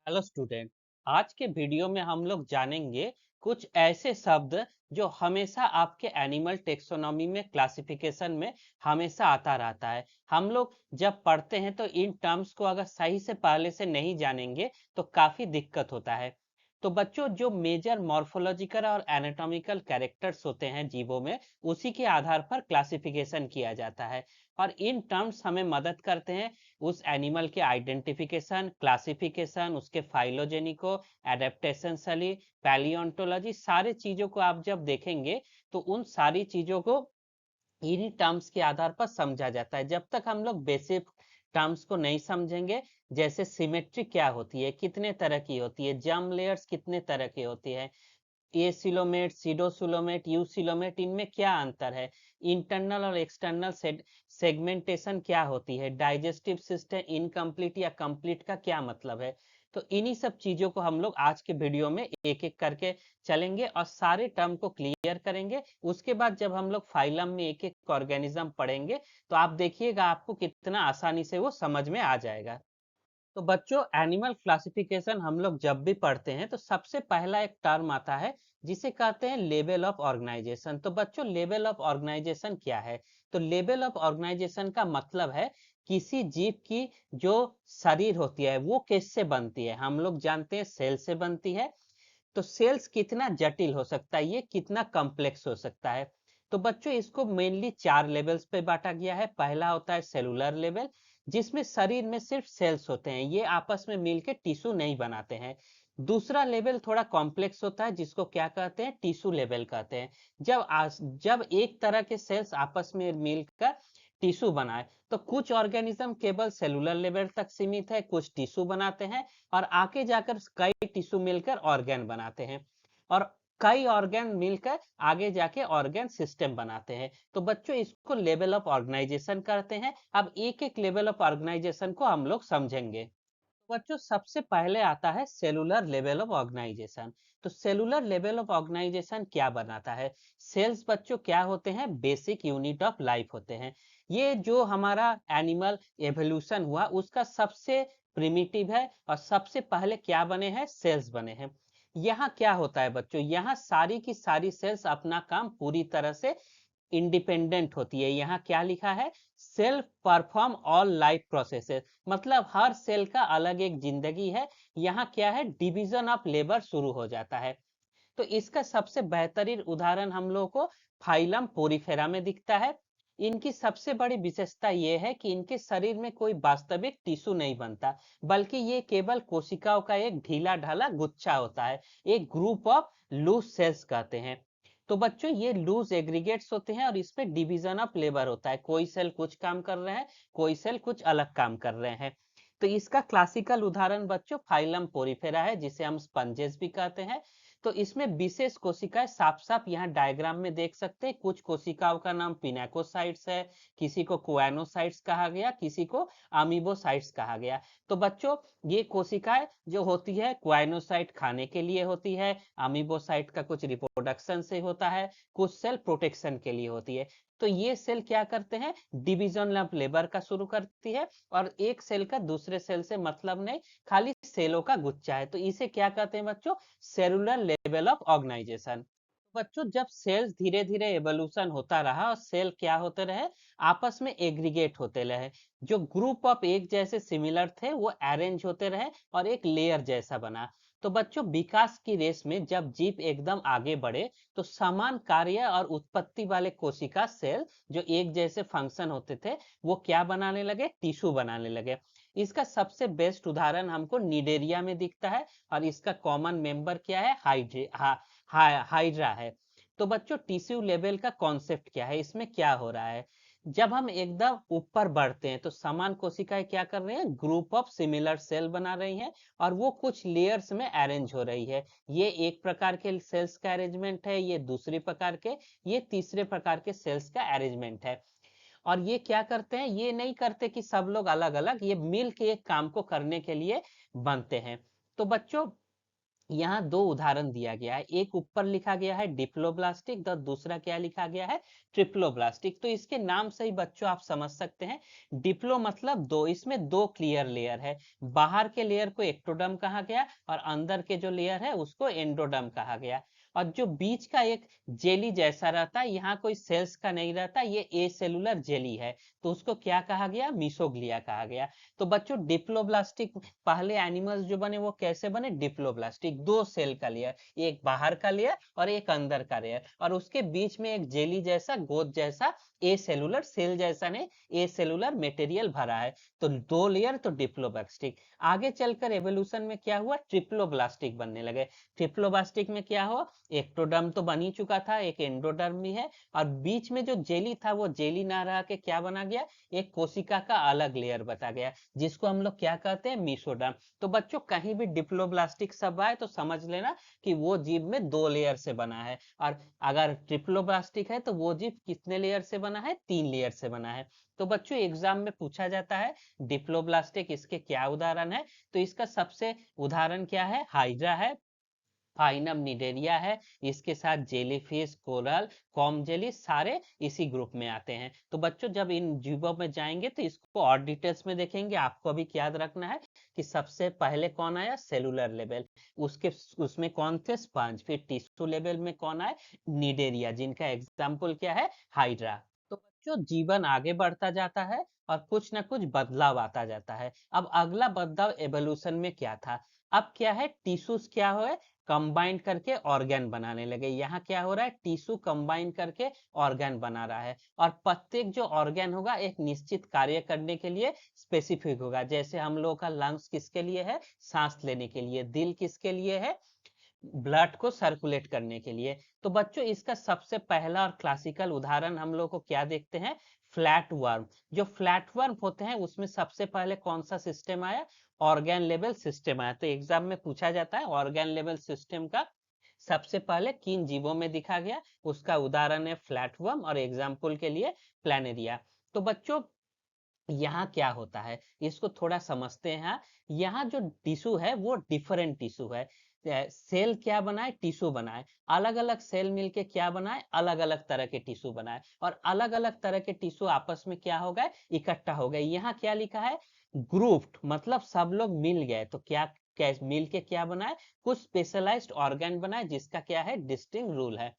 Hello student. आज के video में हम लोग जानेंगे कुछ ऐसे शब्द जो हमेशा आपके एनिमल टेक्सोनॉमी में क्लासिफिकेशन में हमेशा आता रहता है। हम लोग जब पढ़ते हैं तो इन टर्म्स को अगर सही से पहले से नहीं जानेंगे तो काफी दिक्कत होता है। तो बच्चों, जो मेजर मॉर्फोलॉजिकल और एनाटॉमिकल कैरेक्टर्स होते हैं जीवों में, उसी के आधार पर क्लासिफिकेशन किया जाता है। और इन टर्म्स हमें मदद करते हैं उस एनिमल के आइडेंटिफिकेशन, क्लासिफिकेशन, उसके फाइलोजेनिको, एडेप्टेशन शैली, पैलियोंटोलॉजी, सारे चीजों को आप जब देखेंगे तो उन सारी चीजों को इन्हीं टर्म्स के आधार पर समझा जाता है। जब तक हम लोग बेसिक टर्म्स को नहीं समझेंगे, जैसे सिमेट्री क्या होती है, कितने तरह की होती है, जर्म लेयर्स कितने तरह की होती है, ए सिलोमेट, सीडोसिलोमेट, यू सिलोमेट, इनमें क्या अंतर है, इंटरनल और एक्सटर्नल सेगमेंटेशन क्या होती है, डाइजेस्टिव सिस्टम इनकम्प्लीट या कंप्लीट का क्या मतलब है। तो इन्हीं सब चीजों को हम लोग आज के वीडियो में एक एक करके चलेंगे और सारे टर्म को क्लियर करेंगे। उसके बाद जब हम लोग फाइलम में एक एक ऑर्गेनिज्म पढ़ेंगे तो आप देखिएगा आपको कितना आसानी से वो समझ में आ जाएगा। तो बच्चों, एनिमल क्लासिफिकेशन हम लोग जब भी पढ़ते हैं तो सबसे पहला एक टर्म आता है जिसे कहते हैं लेवल ऑफ ऑर्गेनाइजेशन। तो बच्चों, लेवल ऑफ ऑर्गेनाइजेशन क्या है? तो लेवल ऑफ ऑर्गेनाइजेशन का मतलब है किसी जीव की जो शरीर होती है वो किससे बनती है। हम लोग जानते हैं सेल से बनती है। तो सेल्स कितना जटिल हो सकता है, ये कितना कॉम्प्लेक्स हो सकता है। तो बच्चों, इसको मेनली चार लेवल्स पे बांटा गया है। पहला होता है सेलुलर लेवल, जिसमें शरीर में सिर्फ सेल्स होते हैं, ये आपस में मिलकर टिश्यू नहीं बनाते हैं। दूसरा लेवल थोड़ा कॉम्प्लेक्स होता है, जिसको क्या कहते हैं, टिश्यू लेवल कहते हैं। जब एक तरह के सेल्स आपस में मिलकर टिश्यू बनाए, तो कुछ ऑर्गेनिज्म केवल सेलुलर लेवल तक सीमित है, कुछ टिश्यू बनाते हैं, और आगे जाकर कई टिश्यू मिलकर ऑर्गेन बनाते हैं, और कई ऑर्गेन मिलकर आगे जाके ऑर्गेन सिस्टम बनाते हैं। तो बच्चों, इसको लेवल ऑफ ऑर्गेनाइजेशन करते हैं। अब एक एक लेवल ऑफ ऑर्गेनाइजेशन को हम लोग समझेंगे। बच्चों, सबसे पहले आता है सेलुलर लेवल ऑफ ऑर्गेनाइजेशन। तो सेलुलर लेवल ऑफ ऑर्गेनाइजेशन क्या बनाता है? सेल्स बच्चों क्या होते हैं? बेसिक यूनिट ऑफ लाइफ होते हैं। ये जो हमारा एनिमल एवोल्यूशन हुआ उसका सबसे प्रिमिटिव है, और सबसे पहले क्या बने हैं? सेल्स बने हैं। यहाँ क्या होता है बच्चों? यहाँ सारी की सारी सेल्स अपना काम पूरी तरह से इंडिपेंडेंट होती है। यहाँ क्या लिखा है? Self perform all life processes, मतलब हर सेल का अलग एक जिंदगी है। यहाँ क्या है? डिवीजन ऑफ लेबर शुरू हो जाता है। तो इसका सबसे बेहतरीन उदाहरण हम लोगों को फाइलम पोरीफेरा में दिखता है। इनकी सबसे बड़ी विशेषता यह है कि इनके शरीर में कोई वास्तविक टिश्यू नहीं बनता, बल्कि ये केवल कोशिकाओं का एक ढीला ढाला गुच्छा होता है, एक ग्रुप ऑफ लूज सेल्स कहते हैं। तो बच्चों, ये लूज एग्रीगेट्स होते हैं और इसमें डिवीजन ऑफ लेबर होता है, कोई सेल कुछ काम कर रहे हैं, कोई सेल कुछ अलग काम कर रहे हैं। तो इसका क्लासिकल उदाहरण बच्चों फाइलम पोरीफेरा है, जिसे हम स्पंजेस भी कहते हैं। तो इसमें विशेष कोशिकाएं साफ साफ यहाँ डायग्राम में देख सकते हैं। कुछ कोशिकाओं का नाम पिनाकोसाइट्स है, किसी को कोएनोसाइट्स कहा गया, किसी को अमीबोसाइट्स कहा गया। तो बच्चों, ये कोशिकाएं जो होती है, कोएनोसाइट खाने के लिए होती है, अमीबोसाइट का कुछ रिप्रोडक्शन से होता है, कुछ सेल प्रोटेक्शन के लिए होती है। तो ये सेल क्या करते हैं? डिवीजन ऑफ लेबर का शुरू करती है, और एक सेल का दूसरे सेल से मतलब नहीं, खाली सेलों का गुच्छा है। तो इसे क्या कहते हैं बच्चों? Cellular level of organization. बच्चों, जब सेल्स धीरे धीरे एवोल्यूशन होता रहा और सेल क्या होते रहे? आपस में एग्रीगेट होते रहे। जो ग्रुप ऑफ एक जैसे सिमिलर थे वो अरेंज होते रहे और एक लेयर जैसा बना। तो बच्चों, विकास की रेस में जब जीव एकदम आगे बढ़े तो समान कार्य और उत्पत्ति वाले कोशिका सेल जो एक जैसे फंक्शन होते थे, वो क्या बनाने लगे? टिश्यू बनाने लगे। इसका सबसे बेस्ट उदाहरण हमको निडेरिया में दिखता है, और इसका कॉमन मेंबर क्या है? हाइड्रा है। तो बच्चों, टिश्यू लेवल का कॉन्सेप्ट क्या है, इसमें क्या हो रहा है? जब हम एकदम ऊपर बढ़ते हैं तो समान कोशिकाएं क्या कर रही हैं? ग्रुप ऑफ सिमिलर सेल बना रही हैं, और वो कुछ लेयर्स में अरेंज हो रही है। ये एक प्रकार के सेल्स का अरेंजमेंट है, ये दूसरे प्रकार के, ये तीसरे प्रकार के सेल्स का अरेंजमेंट है। और ये क्या करते हैं? ये नहीं करते कि सब लोग अलग अलग, ये मिल के एक काम को करने के लिए बनते हैं। तो बच्चों, यहाँ दो उदाहरण दिया गया है, एक ऊपर लिखा गया है डिप्लोब्लास्टिक, तो दूसरा क्या लिखा गया है, ट्रिप्लोब्लास्टिक। तो इसके नाम से ही बच्चों आप समझ सकते हैं, डिप्लो मतलब दो, इसमें दो क्लियर लेयर है। बाहर के लेयर को एक्टोडर्म कहा गया और अंदर के जो लेयर है उसको एंडोडर्म कहा गया। और जो बीच का एक जेली जैसा रहता है, यहाँ कोई सेल्स का नहीं रहता, ये ए सेलुलर जेली है, तो उसको क्या कहा गया, मीसोग्लिया कहा गया। तो बच्चों डिप्लोब्लास्टिक पहले एनिमल्स जो बने वो कैसे बने, डिप्लोब्लास्टिक, दो सेल का लेयर, एक बाहर का लेयर और एक अंदर का लेयर, और उसके बीच में एक जेली जैसा, गोद जैसा, ए सेलुलर सेल जैसा नहीं, ए सेलुलर मटेरियल भरा है। तो दो लेयर तो डिप्लोब्लास्टिक। आगे चलकर एवोल्यूशन में क्या हुआ, ट्रिप्लोब्लास्टिक बनने लगे। ट्रिप्लोब्लास्टिक में क्या हुआ, एक्टोडर्म तो बन ही चुका था, एक एंडोडर्म भी है, और बीच में जो जेली था वो जेली ना रह के क्या बना गया, एक कोशिका का अलग लेयर बता गया, जिसको हम लोग क्या कहते हैं, मीसोडर्म। तो बच्चों कहीं भी डिप्लोब्लास्टिक शब्द आए तो समझ लेना कि वो जीव में दो लेयर से बना है, और अगर ट्रिप्लोब्लास्टिक है तो वो जीव कितने लेयर से बना है, तीन लेयर से बना है। तो बच्चों एग्जाम में पूछा जाता है डिप्लोब्लास्टिक, इसके क्या उदाहरण है, तो इसका सबसे उदाहरण क्या है, हाइड्रा है, फाइनम निडेरिया है, इसके साथ जेलीफिश, कोरल, कॉम जेली, सारे इसी ग्रुप में आते हैं। तो बच्चों जब इन जीवों में जाएंगे तो इसको और डिटेल्स में देखेंगे। आपको अभी याद रखना है कि सबसे पहले कौन आया, सेलुलर लेवल, उसके उसमें कौन थे, स्पंज, फिर टिश्यू लेवल में कौन आए, निडेरिया, जिनका एग्जाम्पल क्या है, हाइड्रा। तो बच्चों जीवन आगे बढ़ता जाता है और कुछ ना कुछ बदलाव आता जाता है। अब अगला बदलाव एवोल्यूशन में क्या था, अब क्या है, टिश्यूज क्या है, कंबाइन करके ऑर्गन बनाने लगे। यहाँ क्या हो रहा है, टिश्यू कंबाइन करके ऑर्गन बना रहा है, और प्रत्येक जो ऑर्गन होगा एक निश्चित कार्य करने के लिए स्पेसिफिक होगा। जैसे हम लोग का लंग्स किसके लिए है, सांस लेने के लिए, दिल किसके लिए है, ब्लड को सर्कुलेट करने के लिए। तो बच्चों इसका सबसे पहला और क्लासिकल उदाहरण हम लोग को क्या देखते हैं, फ्लैट वर्म। जो फ्लैट वर्म होते हैं उसमें सबसे पहले कौन सा सिस्टम आया, ऑर्गन लेवल सिस्टम आया। तो एग्जाम में पूछा जाता है ऑर्गन लेवल सिस्टम का सबसे पहले किन जीवों में दिखा गया, उसका उदाहरण है फ्लैट वर्म, और एग्जाम्पल के लिए प्लानेरिया। तो बच्चों यहाँ क्या होता है, इसको थोड़ा समझते हैं। यहाँ जो टिश्यू है वो डिफरेंट टिश्यू है, सेल क्या बनाए, टिश्यू बनाए, अलग अलग सेल मिलके क्या बनाए, अलग अलग तरह के टिश्यू बनाए, और अलग अलग तरह के टिश्यू आपस में क्या हो गए, इकट्ठा हो गए। यहाँ क्या लिखा है, ग्रुप्ड, मतलब सब लोग मिल गए, तो क्या मिल के क्या बनाए, कुछ स्पेशलाइज्ड ऑर्गन बनाए, जिसका क्या है, डिस्टिंक्ट रूल है।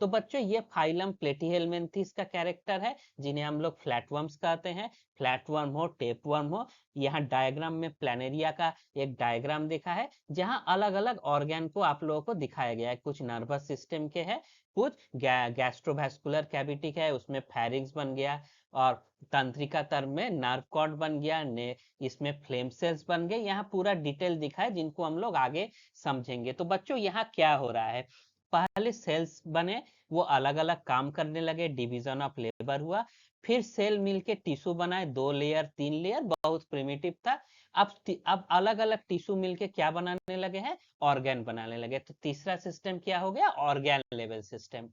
तो बच्चों ये फाइलम प्लेटीहेलमिन्थेस का कैरेक्टर है, जिन्हें हम लोग फ्लैटवर्म्स कहते हैं। फ्लैटवर्म हो, टेपवर्म हो, यहाँ डायग्राम में प्लानेरिया का एक डायग्राम दिखा है, जहाँ अलग अलग ऑर्गन को आप लोगों को दिखाया गया है। कुछ नर्वस सिस्टम के है, कुछ गैस्ट्रोवैस्कुलर कैविटी है, उसमें फेरिंक्स बन गया, और तंत्रिका तंत्र में नर्व कॉर्ड बन गया, ने इसमें फ्लेम सेल्स बन गए। यहाँ पूरा डिटेल दिखा है, जिनको हम लोग आगे समझेंगे। तो बच्चों यहाँ क्या हो रहा है, पहले सेल्स बने, वो अलग अलग काम करने लगे, डिवीजन ऑफ लेबर हुआ, फिर सेल मिलके टिश्यू बनाए, दो लेयर तीन लेयर, बहुत प्रिमिटिव था। अब अलग अलग टिश्यू मिलके क्या बनाने लगे हैं, ऑर्गन बनाने लगे। तो तीसरा सिस्टम क्या हो गया, ऑर्गन लेवल सिस्टम।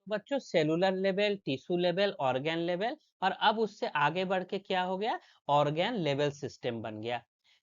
बच्चों cellular level, tissue level, organ level, और अब उससे आगे बढ़ के क्या हो गया, ऑर्गन लेवल सिस्टम बन गया।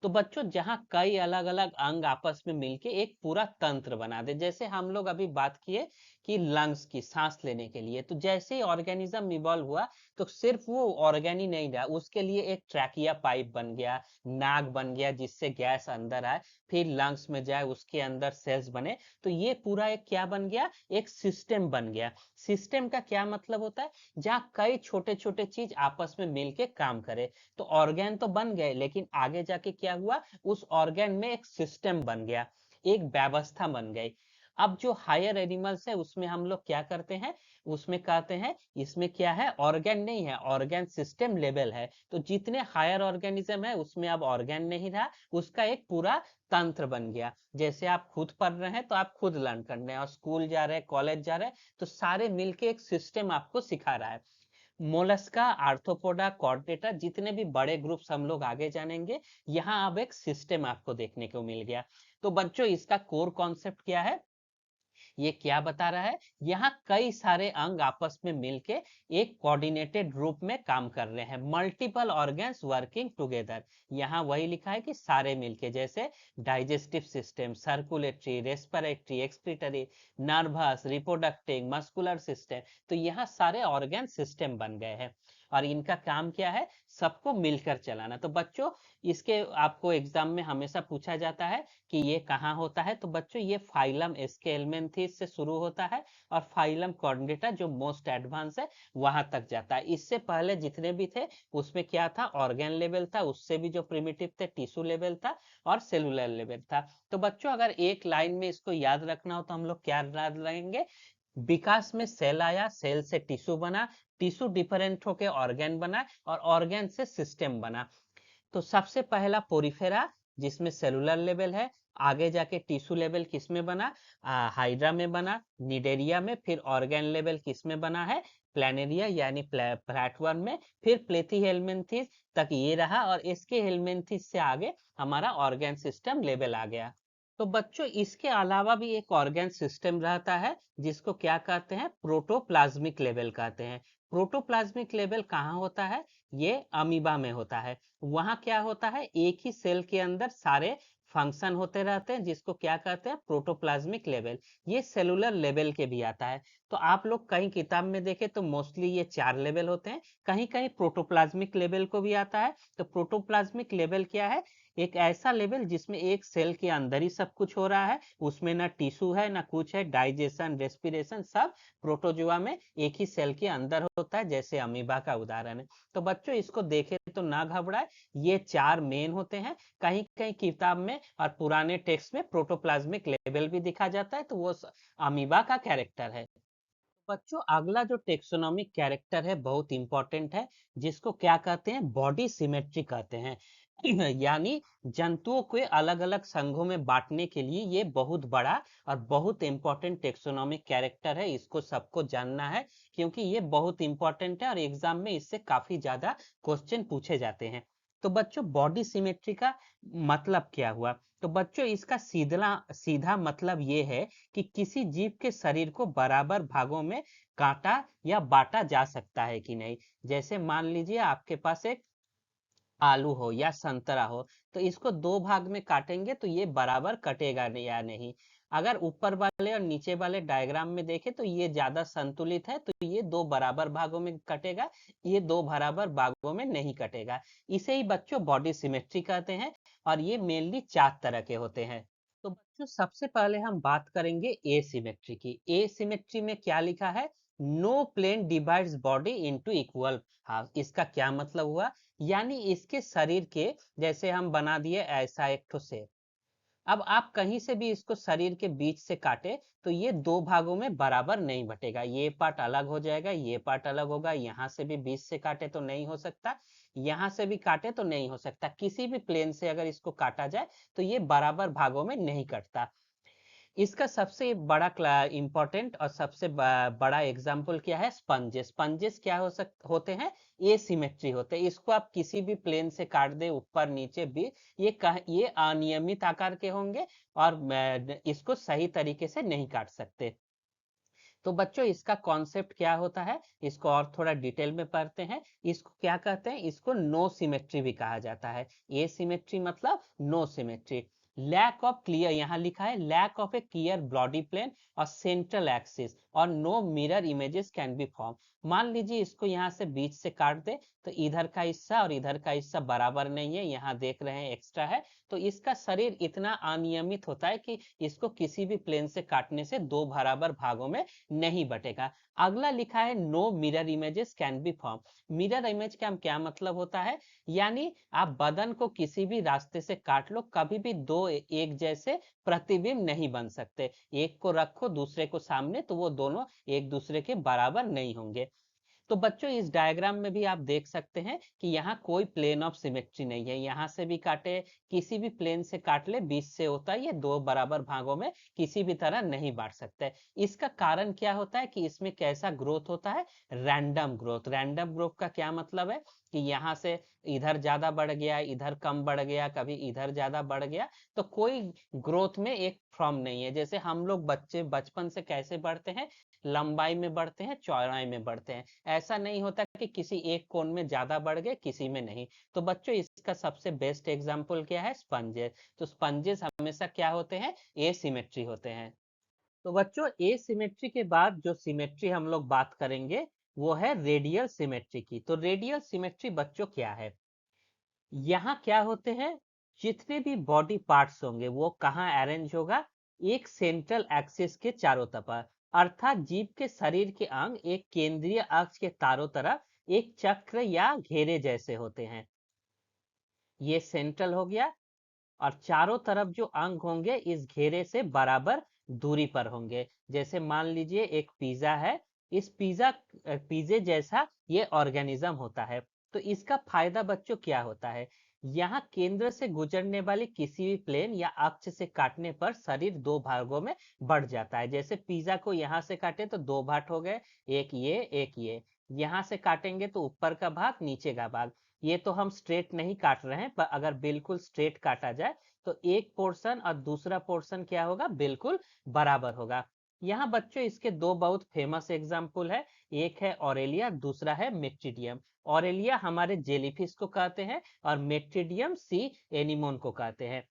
तो बच्चों जहां कई अलग अलग अंग आपस में मिलके एक पूरा तंत्र बना दे, जैसे हम लोग अभी बात किए कि लंग्स की, सांस लेने के लिए, तो जैसे ही ऑर्गेनिज्म इवॉल्व हुआ तो सिर्फ वो ऑर्गन ही नहीं रहा, उसके लिए एक ट्रैकिया पाइप बन गया, नाक बन गया जिससे गैस अंदर आए, फिर लंग्स में जाए, उसके अंदर सेल्स बने। तो ये पूरा एक क्या बन गया, एक सिस्टम बन गया। सिस्टम का क्या मतलब होता है, जहाँ कई छोटे छोटे चीज आपस में मिलके काम करे। तो ऑर्गन तो बन गए, लेकिन आगे जाके क्या हुआ, उस ऑर्गन में एक सिस्टम बन गया, एक व्यवस्था बन गई। अब जो हायर एनिमल्स है उसमें हम लोग क्या करते हैं, उसमें कहते हैं इसमें क्या है, ऑर्गन नहीं है, ऑर्गन सिस्टम लेवल है। तो जितने हायर ऑर्गेनिज्म है उसमें अब ऑर्गन नहीं रहा, उसका एक पूरा तंत्र बन गया। जैसे आप खुद पढ़ रहे हैं तो आप खुद लर्न कर रहे हैं, और स्कूल जा रहे हैं, कॉलेज जा रहे हैं, तो सारे मिलके एक सिस्टम आपको सिखा रहा है। मोलस्का, आर्थ्रोपोडा, कॉर्डेटा, जितने भी बड़े ग्रुप्स हम लोग आगे जानेंगे, यहाँ अब एक सिस्टम आपको देखने को मिल गया। तो बच्चों इसका कोर कॉन्सेप्ट क्या है, ये क्या बता रहा है? यहाँ कई सारे अंग आपस में मिलके एक कोऑर्डिनेटेड रूप में काम कर रहे हैं, मल्टीपल ऑर्गन्स वर्किंग टुगेदर। यहाँ वही लिखा है कि सारे मिलके, जैसे digestive system, circulatory, respiratory, excretory, nervous, reproductive, muscular system. तो यहाँ सारे ऑर्गन सिस्टम बन गए हैं और इनका काम क्या है? सबको मिलकर चलाना। तो बच्चों, इसके आपको एग्जाम में हमेशा पूछा जाता है कि ये कहाँ होता है। तो बच्चों, ये फाइलम स्केलमेंथिस से शुरू होता है और फाइलम कॉर्डेटा जो मोस्ट एडवांस है वहां तक जाता है। इससे पहले जितने भी थे उसमें क्या था? ऑर्गन लेवल था, उससे भी जो प्रिमिटिव थे टिश्यू लेवल था और सेलुलर लेवल था। तो बच्चों, अगर एक लाइन में इसको याद रखना हो तो हम लोग क्या याद रखेंगे? विकास में सेल आया, सेल से टिश्यू बना, टिश्यू डिफरेंट होके ऑर्गन बना और ऑर्गन से सिस्टम बना। तो सबसे पहला पोरिफेरा, जिसमें सेलुलर लेवल है। आगे जाके टिश्यू लेवल किसमें बना? हाइड्रा में बना, निडेरिया में। फिर ऑर्गन लेवल किसमें बना है? प्लानेरिया यानी प्लेटवर्म में। फिर प्लेथी तक ये रहा और इसके हेलमिंथेस से आगे हमारा ऑर्गन सिस्टम लेवल आ गया। तो बच्चों, इसके अलावा भी एक ऑर्गन सिस्टम रहता है जिसको क्या कहते हैं? प्रोटोप्लाज्मिक लेवल कहते हैं। प्रोटोप्लाज्मिक लेवल कहाँ होता है? ये अमीबा में होता है। वहां क्या होता है? एक ही सेल के अंदर सारे फंक्शन होते रहते हैं जिसको क्या कहते हैं? Protoplasmic level. ये सेलुलर लेवल के भी आता है। तो आप लोग कहीं किताब में देखें तो मोस्टली ये 4 लेवल होते हैं, कहीं कहीं प्रोटोप्लाज्मिक लेवल को भी आता है। तो प्रोटोप्लाज्मिक लेवल क्या है? एक ऐसा लेवल जिसमें एक सेल के अंदर ही सब कुछ हो रहा है, उसमें ना टिश्यू है ना कुछ है, डाइजेशन, रेस्पिरेशन सब प्रोटोजोआ में एक ही सेल के अंदर होता है, जैसे अमीबा का उदाहरण है। तो बच्चों, इसको देखे तो ना घबराए, ये 4 मेन होते हैं। कहीं कहीं किताब में और पुराने टेक्स्ट में प्रोटोप्लाज्मिक लेवल भी दिखा जाता है, तो वो अमीबा का कैरेक्टर है। बच्चों, अगला जो टेक्सोनोमिक कैरेक्टर है बहुत इंपॉर्टेंट है, जिसको क्या कहते हैं? बॉडी सिमेट्री कहते हैं। यानी जंतुओं को अलग अलग संघों में बांटने के लिए ये बहुत बड़ा और बहुत इंपॉर्टेंट टेक्सोनोमिक कैरेक्टर है। इसको सबको जानना है क्योंकि ये बहुत इंपॉर्टेंट है और एग्जाम में इससे काफी ज्यादा क्वेश्चन पूछे जाते हैं। तो बच्चों, बॉडी सिमेट्री का मतलब क्या हुआ? तो बच्चों, इसका सीधा सीधा मतलब ये है कि किसी जीव के शरीर को बराबर भागों में काटा या बांटा जा सकता है कि नहीं। जैसे मान लीजिए आपके पास एक आलू हो या संतरा हो, तो इसको 2 भाग में काटेंगे तो ये बराबर कटेगा नहीं या नहीं। अगर ऊपर वाले और नीचे वाले डायग्राम में देखें तो ये ज्यादा संतुलित है, तो ये 2 बराबर भागों में कटेगा, ये 2 बराबर भागों में नहीं कटेगा। इसे ही बच्चों बॉडी सिमेट्री कहते हैं और ये मेनली 4 तरह के होते हैं। तो बच्चों, सबसे पहले हम बात करेंगे एसिमेट्री की। एसिमेट्री में क्या लिखा है? No plane divides body into equal. हाँ, इसका क्या मतलब हुआ? यानी इसके शरीर के जैसे हम बना दिए ऐसा एक ठो शेप। अब आप कहीं से भी इसको शरीर के बीच से काटे तो ये 2 भागों में बराबर नहीं बटेगा। ये पार्ट अलग हो जाएगा, ये पार्ट अलग होगा। यहाँ से भी बीच से काटे तो नहीं हो सकता, यहाँ से भी काटे तो नहीं हो सकता। किसी भी प्लेन से अगर इसको काटा जाए तो ये बराबर भागों में नहीं कटता। इसका सबसे बड़ा इंपॉर्टेंट और सबसे बड़ा एग्जाम्पल क्या है? स्पंजेस। स्पंजेस क्या होते हैं? एसिमेट्री होते हैं। इसको आप किसी भी प्लेन से काट दे, ऊपर नीचे भी, ये अनियमित आकार के होंगे और इसको सही तरीके से नहीं काट सकते। तो बच्चों, इसका कॉन्सेप्ट क्या होता है? इसको और थोड़ा डिटेल में पढ़ते हैं। इसको क्या कहते हैं? इसको नो सिमेट्री भी कहा जाता है। ए सिमेट्री मतलब no symmetry. Lack of clear, यहाँ लिखा है lack of a clear body plane और सेंट्रल एक्सिस और no mirror images can be form. मान लीजिए इसको यहाँ से बीच से काट दे तो इधर का हिस्सा और इधर का हिस्सा बराबर नहीं है, यहाँ देख रहे हैं एक्स्ट्रा है। तो इसका शरीर इतना अनियमित होता है कि इसको किसी भी प्लेन से काटने से 2 बराबर भागों में नहीं बटेगा। अगला लिखा है no mirror images can be form. Mirror image का क्या मतलब होता है? यानी आप बदन को किसी भी रास्ते से काट लो, कभी भी 2 एक जैसे प्रतिबिंब नहीं बन सकते। एक को रखो दूसरे को सामने तो वो दोनों एक दूसरे के बराबर नहीं होंगे। तो बच्चों इस डायग्राम में भी आप देख सकते हैं कि यहाँ कोई प्लेन ऑफ सिमेट्री नहीं है। यहाँ से भी काटे, किसी भी प्लेन से काट ले, 20 से होता है, ये दो बराबर भागों में किसी भी तरह नहीं बांट सकते। इसका कारण क्या होता है कि इसमें कैसा ग्रोथ होता है? Random growth. रैंडम ग्रोथ का क्या मतलब है कि यहाँ से इधर ज्यादा बढ़ गया, इधर कम बढ़ गया, कभी इधर ज्यादा बढ़ गया, तो कोई ग्रोथ में एक फॉर्म नहीं है। जैसे हम लोग बच्चे बचपन से कैसे बढ़ते हैं? लंबाई में बढ़ते हैं, चौड़ाई में बढ़ते हैं। ऐसा नहीं होता कि किसी एक कोण में ज्यादा बढ़ गए, किसी में नहीं। तो बच्चों इसका सबसे बेस्ट एग्जांपल क्या है? स्पंजेस। तो स्पंजेस हमेशा क्या होते हैं? एसिमेट्री होते हैं। तो बच्चों एसिमेट्री के बाद जो सिमेट्री हम लोग बात करेंगे वो है रेडियल सिमेट्री की। तो रेडियल सिमेट्री बच्चों क्या है? यहाँ क्या होते हैं? जितने भी बॉडी पार्ट्स होंगे वो कहाँ अरेंज होगा? एक सेंट्रल एक्सिस के चारों तरफ, अर्थात जीव के शरीर के अंग एक केंद्रीय अक्ष के चारों तरफ एक चक्र या घेरे जैसे होते हैं। ये सेंट्रल हो गया, और चारों तरफ जो अंग होंगे इस घेरे से बराबर दूरी पर होंगे। जैसे मान लीजिए एक पिज्जा है, इस पिज्जे जैसा ये ऑर्गेनिज्म होता है। तो इसका फायदा बच्चों क्या होता है? यहाँ केंद्र से गुजरने वाले किसी भी प्लेन या अक्ष से काटने पर शरीर दो भागों में बढ़ जाता है। जैसे पिज्जा को यहाँ से काटे तो दो भाग हो गए, एक ये एक ये। यहाँ से काटेंगे तो ऊपर का भाग, नीचे का भाग। ये तो हम स्ट्रेट नहीं काट रहे हैं, पर अगर बिल्कुल स्ट्रेट काटा जाए तो एक पोर्शन और दूसरा पोर्शन क्या होगा? बिल्कुल बराबर होगा। यहाँ बच्चों इसके दो बहुत फेमस एग्जाम्पल है। एक है ऑरेलिया, दूसरा है मेट्रिडियम। ऑरेलिया हमारे जेलीफिश को कहते हैं और मेट्रिडियम सी एनिमोन को कहते हैं।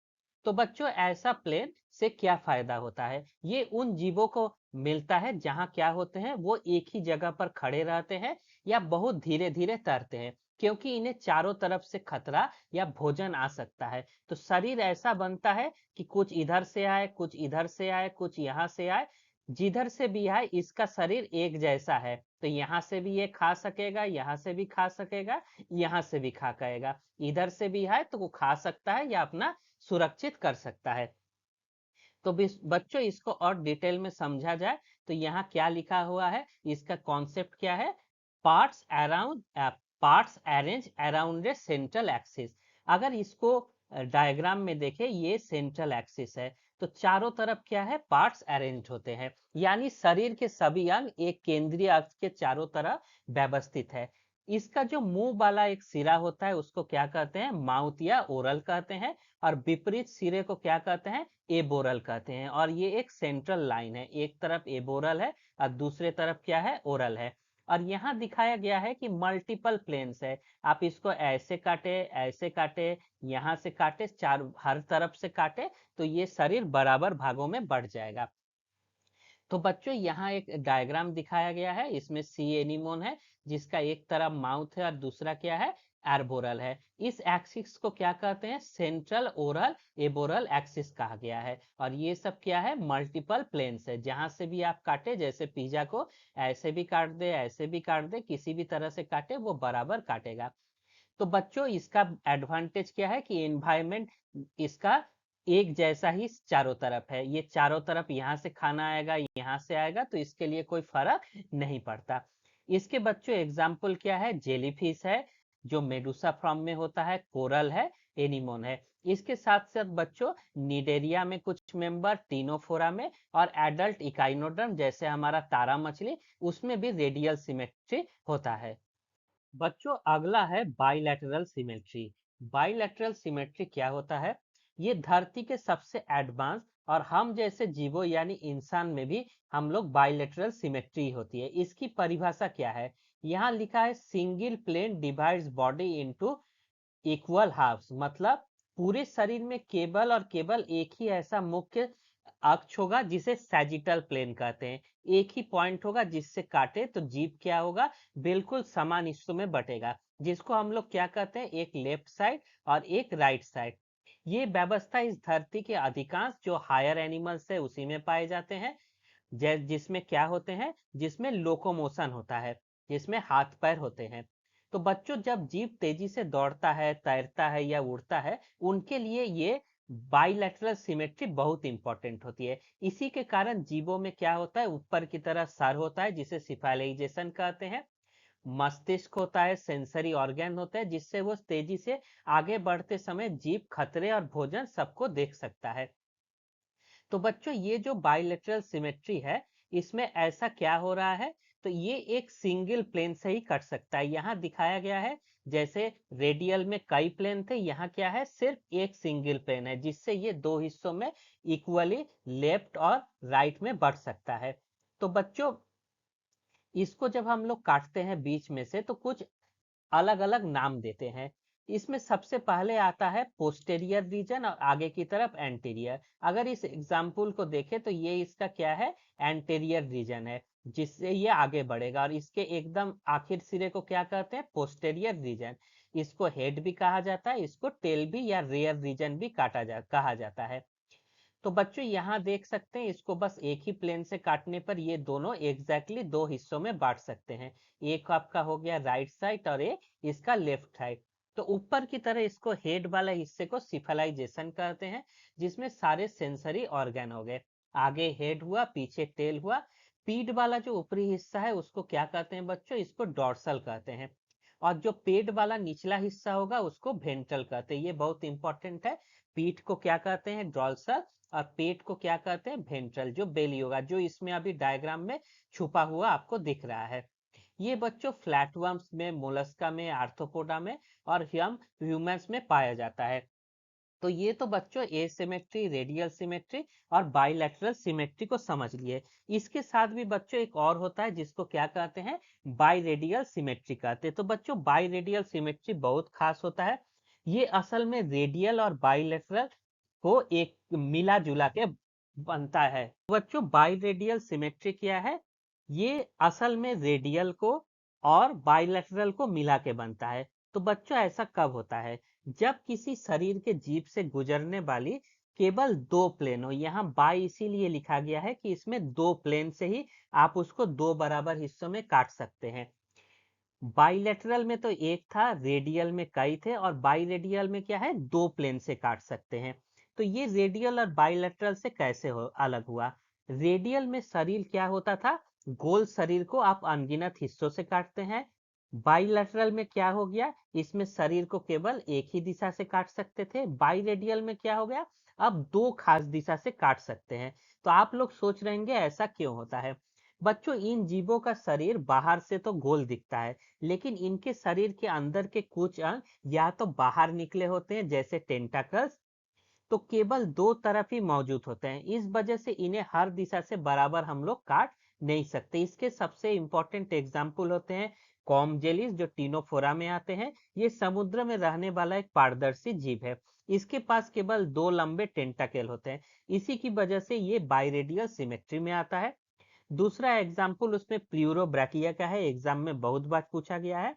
तो बच्चों ऐसा प्लेन से क्या फायदा होता है? ये उन जीवों को मिलता है जहां क्या होते हैं, वो एक ही जगह पर खड़े रहते हैं या बहुत धीरे धीरे तैरते हैं, क्योंकि इन्हें चारों तरफ से खतरा या भोजन आ सकता है। तो शरीर ऐसा बनता है कि कुछ इधर से आए, कुछ इधर से आए, कुछ यहाँ से आए। जिधर से भी आए इसका शरीर एक जैसा है, तो यहाँ से भी ये खा सकेगा, यहाँ से भी खा सकेगा, यहाँ से भी खा पाएगा। इधर से भी आए तो वो खा सकता है या अपना सुरक्षित कर सकता है। तो बच्चों इसको और डिटेल में समझा जाए तो यहाँ क्या लिखा हुआ है, इसका कॉन्सेप्ट क्या है? Parts around parts arrange around a central axis. अगर इसको डायग्राम में देखें, ये सेंट्रल एक्सिस है, तो चारों तरफ क्या है? पार्ट्स अरेंज होते हैं, यानी शरीर के सभी अंग एक केंद्रीय अक्ष के चारों तरफ व्यवस्थित है। इसका जो मुंह वाला एक सिरा होता है उसको क्या कहते हैं? माउथ या ओरल कहते हैं। और विपरीत सिरे को क्या कहते हैं? एबोरल कहते हैं। और ये एक सेंट्रल लाइन है, एक तरफ एबोरल है और दूसरे तरफ क्या है? ओरल है। और यहाँ दिखाया गया है कि मल्टीपल प्लेन्स है। आप इसको ऐसे काटे, ऐसे काटे, यहाँ से काटे, चार हर तरफ से काटे, तो ये शरीर बराबर भागों में बढ़ जाएगा। तो बच्चों यहाँ एक डायग्राम दिखाया गया है, इसमें सी एनिमोन है जिसका एक तरफ माउथ है और दूसरा क्या है? एर्बोरल है। इस एक्सिस को क्या कहते हैं? सेंट्रल ओरल एबोरल एक्सिस कहा गया है। और ये सब क्या है? मल्टीपल प्लेन्स है, जहां से भी आप काटे, जैसे पिज्जा को ऐसे भी काट दे, ऐसे भी काट दे, किसी भी तरह से काटे वो बराबर काटेगा। तो बच्चों इसका एडवांटेज क्या है कि एनवायरमेंट इसका एक जैसा ही चारों तरफ है। ये चारों तरफ यहाँ से खाना आएगा, यहाँ से आएगा, तो इसके लिए कोई फर्क नहीं पड़ता। इसके बच्चों एग्जाम्पल क्या है? जेलीफिश है जो मेडुसा फॉर्म में होता है, कोरल है, एनिमोन है। इसके साथ साथ बच्चों निडेरिया में कुछ मेंबर, टीनोफोरा में, और एडल्ट इकाइनोडर्म जैसे हमारा तारा मछली, उसमें भी रेडियल सिमेट्री होता है। बच्चों अगला है बाइलेटरल सिमेट्री। बाइलेटरल सिमेट्री क्या होता है? ये धरती के सबसे एडवांस और हम जैसे जीवों यानी इंसान में भी हम लोग बाइलेटरल सिमेट्री होती है। इसकी परिभाषा क्या है? यहाँ लिखा है single plane divides body into equal halves. मतलब पूरे शरीर में केवल और केवल एक ही ऐसा मुख्य अक्ष होगा जिसे सैजिटल प्लेन कहते हैं। एक ही पॉइंट होगा जिससे काटे तो जीव क्या होगा? बिल्कुल समान हिस्सों में बटेगा, जिसको हम लोग क्या कहते हैं? एक लेफ्ट साइड और एक राइट साइड। ये व्यवस्था इस धरती के अधिकांश जो हायर एनिमल्स है उसी में पाए जाते हैं। जिसमें क्या होते हैं? जिसमें लोकोमोशन होता है, जिसमें हाथ पैर होते हैं। तो बच्चों जब जीव तेजी से दौड़ता है, तैरता है या उड़ता है, उनके लिए ये बाइलेटरल सिमेट्री बहुत इंपॉर्टेंट होती है। इसी के कारण जीवों में क्या होता है? ऊपर की तरफ सर होता है जिसे सिफालाइजेशन कहते हैं। मस्तिष्क होता है, सेंसरी ऑर्गन होता है, जिससे वो तेजी से आगे बढ़ते समय जीव खतरे और भोजन सबको देख सकता है। तो बच्चों ये जो बाइलेटरल सिमेट्री है, इसमें ऐसा क्या हो रहा है, तो ये एक सिंगल प्लेन से ही कट सकता है। यहाँ दिखाया गया है जैसे रेडियल में कई प्लेन थे, यहाँ क्या है, सिर्फ एक सिंगल प्लेन है, जिससे ये दो हिस्सों में इक्वली लेफ्ट और राइट में बढ़ सकता है। तो बच्चों इसको जब हम लोग काटते हैं बीच में से, तो कुछ अलग अलग नाम देते हैं। इसमें सबसे पहले आता है पोस्टेरियर रीजन और आगे की तरफ एंटीरियर। अगर इस एग्जाम्पल को देखें तो ये इसका क्या है, एंटीरियर रीजन है, जिससे ये आगे बढ़ेगा। और इसके एकदम आखिर सिरे को क्या कहते हैं, पोस्टेरियर रीजन। इसको हेड भी कहा जाता है, इसको टेल भी या रेयर रीजन भी कहा जाता है। तो बच्चों यहाँ देख सकते हैं, इसको बस एक ही प्लेन से काटने पर ये दोनों एग्जैक्टली दो हिस्सों में बांट सकते हैं। एक आपका हो गया राइट साइड और एक इसका लेफ्ट साइड। तो ऊपर की तरह इसको हेड वाला हिस्से को सिफलाइजेशन कहते हैं, जिसमें सारे सेंसरी ऑर्गन हो गए। आगे हेड हुआ, पीछे टेल हुआ। पीठ वाला जो ऊपरी हिस्सा है उसको क्या कहते हैं बच्चों, इसको डॉर्सल कहते हैं। और जो पेट वाला निचला हिस्सा होगा उसको वेंट्रल कहते हैं। ये बहुत इंपॉर्टेंट है। पीठ को क्या कहते हैं, डॉर्सल, और पेट को क्या कहते हैं, वेंट्रल, जो बेली होगा, जो इसमें अभी डायग्राम में छुपा हुआ आपको दिख रहा है। ये बच्चों फ्लैटवर्म्स में, मोलस्का में, आर्थ्रोपोडा में और हम ह्यूमंस में पाया जाता है। तो ये तो बच्चों एसिमेट्री, रेडियल सिमेट्री और बाइलेटरल सिमेट्री को समझ लिए। इसके साथ भी बच्चों एक और होता है जिसको क्या कहते हैं, बाइरेडियल सिमेट्री कहते हैं। तो बच्चों बाइरेडियल सिमेट्री बहुत खास होता है। ये असल में रेडियल और बाइलेटरल को एक मिला जुला के बनता है। बच्चों बाइरेडियल सिमेट्री क्या है, ये असल में रेडियल को और बाइलेटरल को मिला के बनता है। तो बच्चों ऐसा कब होता है, जब किसी शरीर के जीभ से गुजरने वाली केवल दो प्लेन हो। यहाँ बाई इसीलिए लिखा गया है कि इसमें दो प्लेन से ही आप उसको दो बराबर हिस्सों में काट सकते हैं। बाइलेटरल में तो एक था, रेडियल में कई थे, और बाइरेडियल में क्या है, दो प्लेन से काट सकते हैं। तो ये रेडियल और बाइलेटरल से कैसे अलग हुआ। रेडियल में शरीर क्या होता था, गोल शरीर को आप अनगिनत हिस्सों से काटते हैं। बाइलेटरल में क्या हो गया, इसमें शरीर को केवल एक ही दिशा से काट सकते थे। बाइरेडियल में क्या हो गया, अब दो खास दिशा से काट सकते हैं। तो आप लोग सोच रहे होंगे ऐसा क्यों होता है। बच्चों इन जीवों का शरीर बाहर से तो गोल दिखता है, लेकिन इनके शरीर के अंदर के कुछ अंग या तो बाहर निकले होते हैं जैसे टेंटाकल्स, तो केवल दो तरफ ही मौजूद होते हैं। इस वजह से इन्हें हर दिशा से बराबर हम लोग काट नहीं सकते। इसके सबसे इंपॉर्टेंट एग्जाम्पल होते हैं कॉम जेलिस, जो टीनोफोरा में आते हैं। ये समुद्र में रहने वाला एक पारदर्शी जीव है। इसके पास केवल दो लंबे टेंटाकल होते हैं। इसी की वजह से ये बाइरेडियल सिमेट्री में आता है। दूसरा एग्जाम्पल उसमें प्लूरोब्रैकिया का है, एग्जाम में बहुत बार पूछा गया है।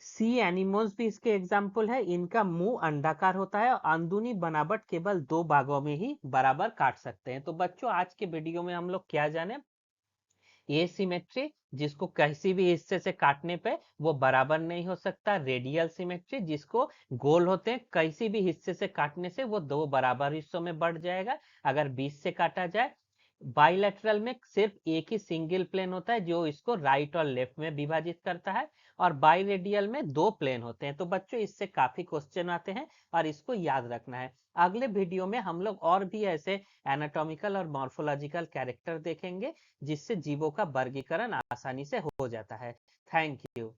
सी एनिमल्स भी इसके एग्जाम्पल है। इनका मुंह अंडाकार होता है और अंदरूनी बनावट केवल दो भागों में ही बराबर काट सकते हैं। तो बच्चों आज के वीडियो में हम लोग क्या जाने, एसिमेट्री, जिसको किसी भी हिस्से से काटने पे वो बराबर नहीं हो सकता। रेडियल सिमेट्री, जिसको गोल होते हैं, किसी भी हिस्से से काटने से वो दो बराबर हिस्सों में बढ़ जाएगा अगर बीच से काटा जाए। बाइलेटरल में सिर्फ एक ही सिंगल प्लेन होता है जो इसको राइट और लेफ्ट में विभाजित करता है, और बाइरेडियल में दो प्लेन होते हैं। तो बच्चों इससे काफी क्वेश्चन आते हैं और इसको याद रखना है। अगले वीडियो में हम लोग और भी ऐसे एनाटॉमिकल और मॉर्फोलॉजिकल कैरेक्टर देखेंगे, जिससे जीवों का वर्गीकरण आसानी से हो जाता है। Thank you.